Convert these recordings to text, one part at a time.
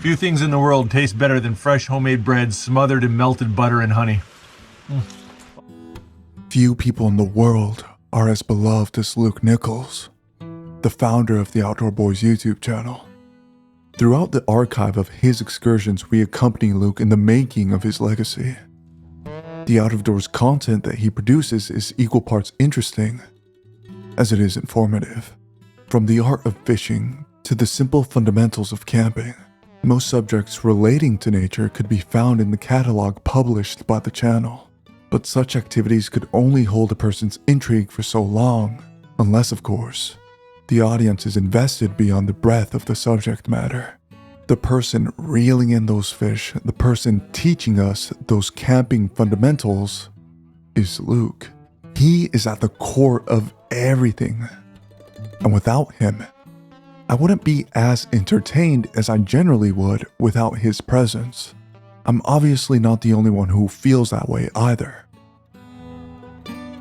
Few things in the world taste better than fresh homemade bread smothered in melted butter and honey. Few people in the world are as beloved as Luke Nichols, the founder of the Outdoor Boys YouTube channel. Throughout the archive of his excursions, we accompany Luke in the making of his legacy. The out-of-doors content that he produces is equal parts interesting as it is informative. From the art of fishing to the simple fundamentals of camping, most subjects relating to nature could be found in the catalog published by the channel. But such activities could only hold a person's intrigue for so long, unless, of course, the audience is invested beyond the breadth of the subject matter. The person reeling in those fish, the person teaching us those camping fundamentals, is Luke. He is at the core of everything. And without him, I wouldn't be as entertained as I generally would without his presence. I'm obviously not the only one who feels that way either.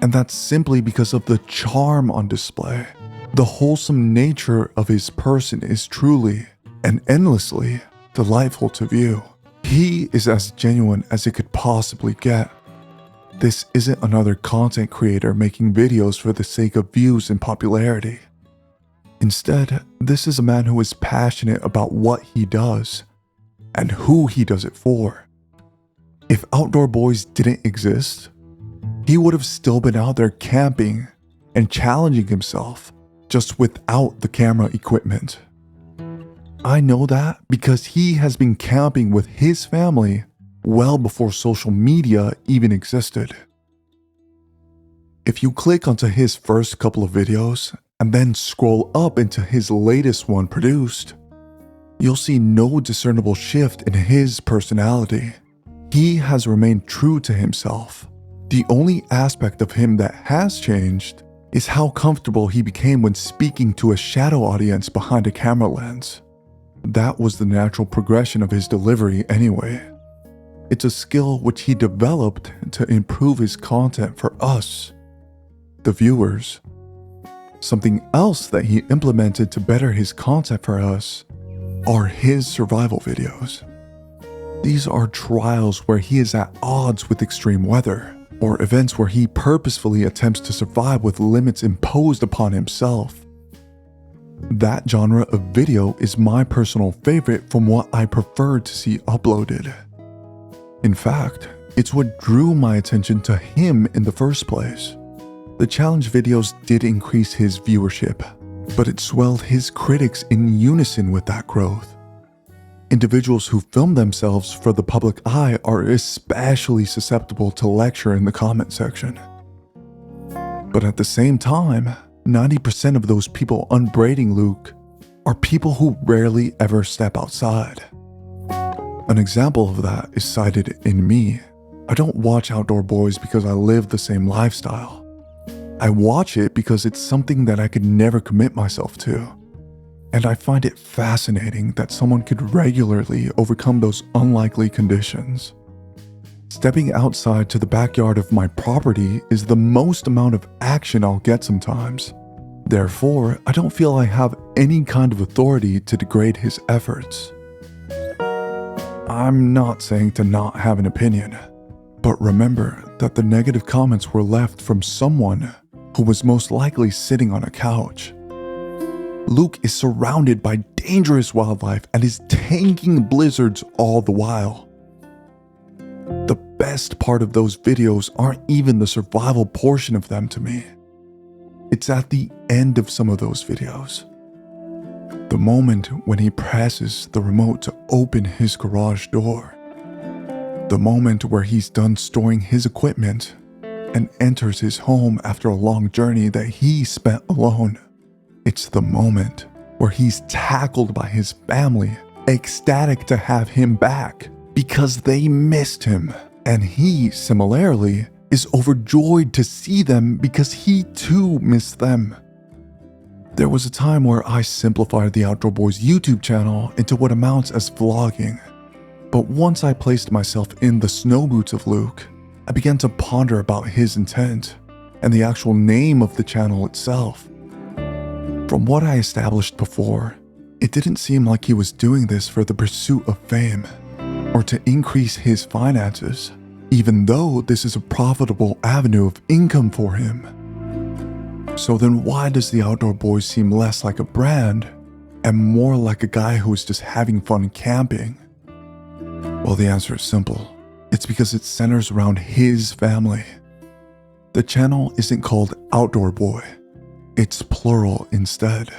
And that's simply because of the charm on display. The wholesome nature of his person is truly and endlessly delightful to view. He is as genuine as it could possibly get. This isn't another content creator making videos for the sake of views and popularity. Instead, this is a man who is passionate about what he does and who he does it for. If Outdoor Boys didn't exist, he would have still been out there camping and challenging himself just without the camera equipment. I know that because he has been camping with his family well before social media even existed. If you click onto his first couple of videos and then scroll up into his latest one produced, you'll see no discernible shift in his personality. He has remained true to himself. The only aspect of him that has changed is how comfortable he became when speaking to a shadow audience behind a camera lens. That was the natural progression of his delivery anyway. It's a skill which he developed to improve his content for us, the viewers. Something else that he implemented to better his content for us are his survival videos. These are trials where he is at odds with extreme weather, or events where he purposefully attempts to survive with limits imposed upon himself. That genre of video is my personal favorite from what I prefer to see uploaded. In fact, it's what drew my attention to him in the first place. The challenge videos did increase his viewership, but it swelled his critics in unison with that growth. Individuals who film themselves for the public eye are especially susceptible to lecture in the comment section. But at the same time, 90% of those people unbraiding Luke are people who rarely ever step outside. An example of that is cited in me. I don't watch Outdoor Boys because I live the same lifestyle. I watch it because it's something that I could never commit myself to. And I find it fascinating that someone could regularly overcome those unlikely conditions. Stepping outside to the backyard of my property is the most amount of action I'll get sometimes. Therefore, I don't feel I have any kind of authority to degrade his efforts. I'm not saying to not have an opinion, but remember that the negative comments were left from someone who was most likely sitting on a couch. Luke is surrounded by dangerous wildlife and is tanking blizzards all the while. The best part of those videos aren't even the survival portion of them to me. It's at the end of some of those videos. The moment when he presses the remote to open his garage door. The moment where he's done storing his equipment and enters his home after a long journey that he spent alone. It's the moment where he's tackled by his family, ecstatic to have him back because they missed him. And he, similarly, is overjoyed to see them because he too missed them. There was a time where I simplified the Outdoor Boys YouTube channel into what amounts as vlogging. But once I placed myself in the snow boots of Luke, I began to ponder about his intent and the actual name of the channel itself. From what I established before, It didn't seem like he was doing this for the pursuit of fame or to increase his finances, even though this is a profitable avenue of income for him. So then why does the Outdoor Boy seem less like a brand and more like a guy who is just having fun camping? Well, the answer is simple. It's because it centers around his family. The channel isn't called Outdoor Boy. It's plural instead.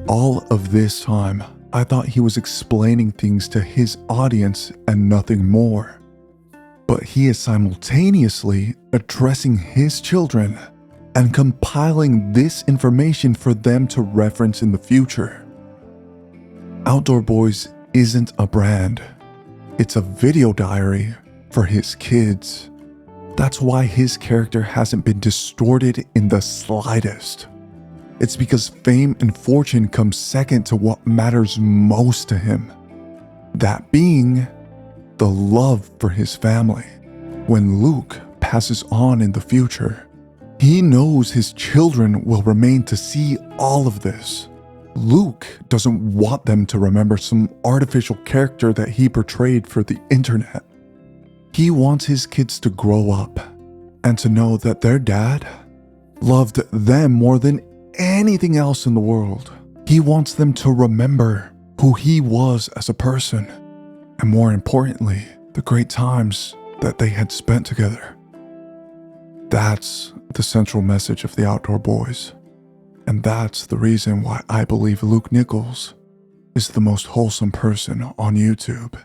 All of this time, I thought he was explaining things to his audience and nothing more. But he is simultaneously addressing his children and compiling this information for them to reference in the future. Outdoor Boys isn't a brand. It's a video diary for his kids. That's why his character hasn't been distorted in the slightest. It's because fame and fortune come second to what matters most to him. That being the love for his family. When Luke passes on in the future, he knows his children will remain to see all of this. Luke doesn't want them to remember some artificial character that he portrayed for the internet. He wants his kids to grow up and to know that their dad loved them more than anything else in the world. He wants them to remember who he was as a person, and more importantly, the great times that they had spent together. That's the central message of the Outdoor Boys. And that's the reason why I believe Luke Nichols is the most wholesome person on YouTube.